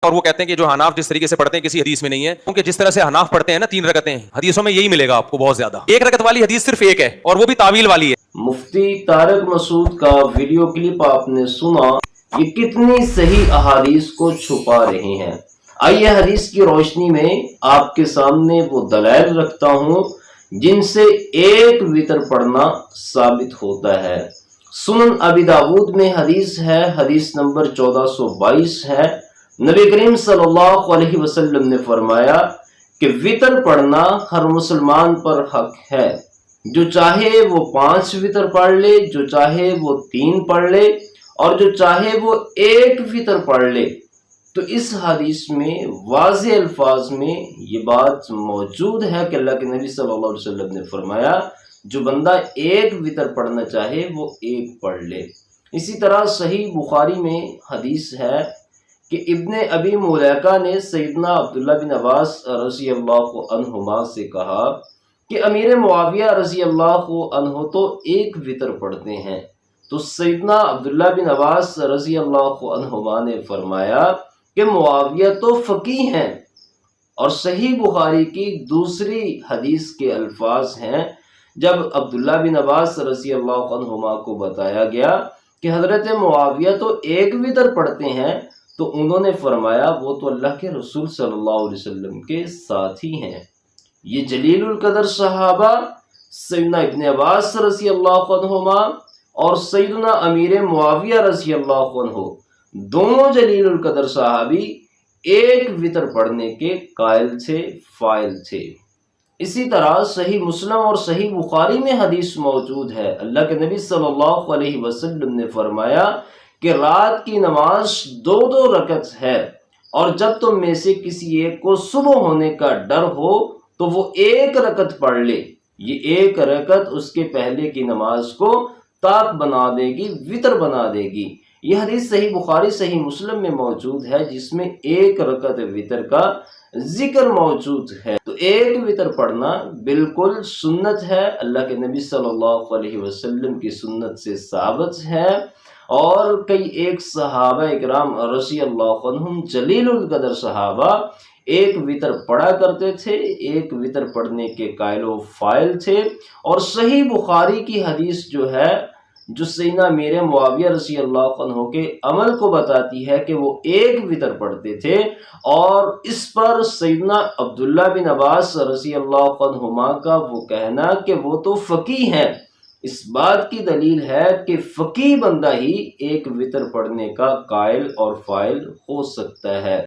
اور وہ کہتے ہیں کہ جو حناف جس طریقے سے پڑھتے ہیں کسی حدیث میں نہیں ہے، کیونکہ جس طرح سے حناف پڑھتے ہیں نا 3 رکعتیں حدیثوں میں یہی ملے گا آپ کو بہت زیادہ. 1 رکعت والی حدیث صرف ایک ہے اور وہ بھی تعویل والی ہے. مفتی طارق مسعود کا ویڈیو کلپ آپ نے سنا، یہ کتنی صحیح احادیث کو چھپا رہے ہیں. آئیے حدیث کی روشنی میں آپ کے سامنے وہ دلائل رکھتا ہوں جن سے ایک وتر پڑھنا ثابت ہوتا ہے. سنن ابی داود میں حدیث ہے، حدیث نمبر 1422 ہے. نبی کریم صلی اللہ علیہ وسلم نے فرمایا کہ وتر پڑھنا ہر مسلمان پر حق ہے. جو چاہے وہ 5 وتر پڑھ لے، جو چاہے وہ 3 پڑھ لے، اور جو چاہے وہ 1 وتر پڑھ لے. تو اس حدیث میں واضح الفاظ میں یہ بات موجود ہے کہ اللہ کے نبی صلی اللہ علیہ وسلم نے فرمایا جو بندہ 1 وتر پڑھنا چاہے وہ 1 پڑھ لے. اسی طرح صحیح بخاری میں حدیث ہے کہ ابن ابی ملیکہ نے سیدنا عبداللہ بن عباس رضی اللہ عنہما سے کہا کہ امیر معاویہ رضی اللہ عنہ تو 1 وتر پڑھتے ہیں. تو سیدنا عبداللہ بن عباس رضی اللہ عنہما نے فرمایا کہ معاویہ تو فقیہ ہیں. اور صحیح بخاری کی دوسری حدیث کے الفاظ ہیں، جب عبداللہ بن عباس رضی اللہ عنہما کو بتایا گیا کہ حضرت معاویہ تو 1 وتر پڑھتے ہیں، تو انہوں نے فرمایا وہ تو اللہ کے رسول صلی اللہ علیہ وسلم کے ساتھی ہیں. یہ جلیل القدر صحابہ سیدنا ابن عباس رضی اللہ عنہما اور سیدنا امیر معاویہ رضی اللہ عنہ، دونوں جلیل القدر صحابی 1 وتر پڑھنے کے قائل تھے، فاعل تھے. اسی طرح صحیح مسلم اور صحیح بخاری میں حدیث موجود ہے. اللہ کے نبی صلی اللہ علیہ وسلم نے فرمایا کہ رات کی نماز 2 رکعت ہے، اور جب تم میں سے کسی ایک کو صبح ہونے کا ڈر ہو تو وہ 1 رکعت پڑھ لے. یہ 1 رکعت اس کے پہلے کی نماز کو طاق بنا دے گی، وتر بنا دے گی. یہ حدیث صحیح بخاری صحیح مسلم میں موجود ہے جس میں 1 رکعت وتر کا ذکر موجود ہے. تو 1 وتر پڑھنا بالکل سنت ہے، اللہ کے نبی صلی اللہ علیہ وسلم کی سنت سے ثابت ہے. اور کئی ایک صحابہ اکرام رضی اللہ عنہم جلیل القدر صحابہ 1 وتر پڑھا کرتے تھے، 1 وتر پڑھنے کے قائل و فاعل تھے. اور صحیح بخاری کی حدیث جو ہے، جو سیدنا امیر معاویہ رضی اللہ عنہ کے عمل کو بتاتی ہے کہ وہ 1 وتر پڑھتے تھے، اور اس پر سیدنا عبداللہ بن عباس رضی اللہ عنہما کا وہ کہنا کہ وہ تو فقیہ ہیں، اس بات کی دلیل ہے کہ فقیہ بندہ ہی 1 وتر پڑھنے کا قائل اور فاعل ہو سکتا ہے.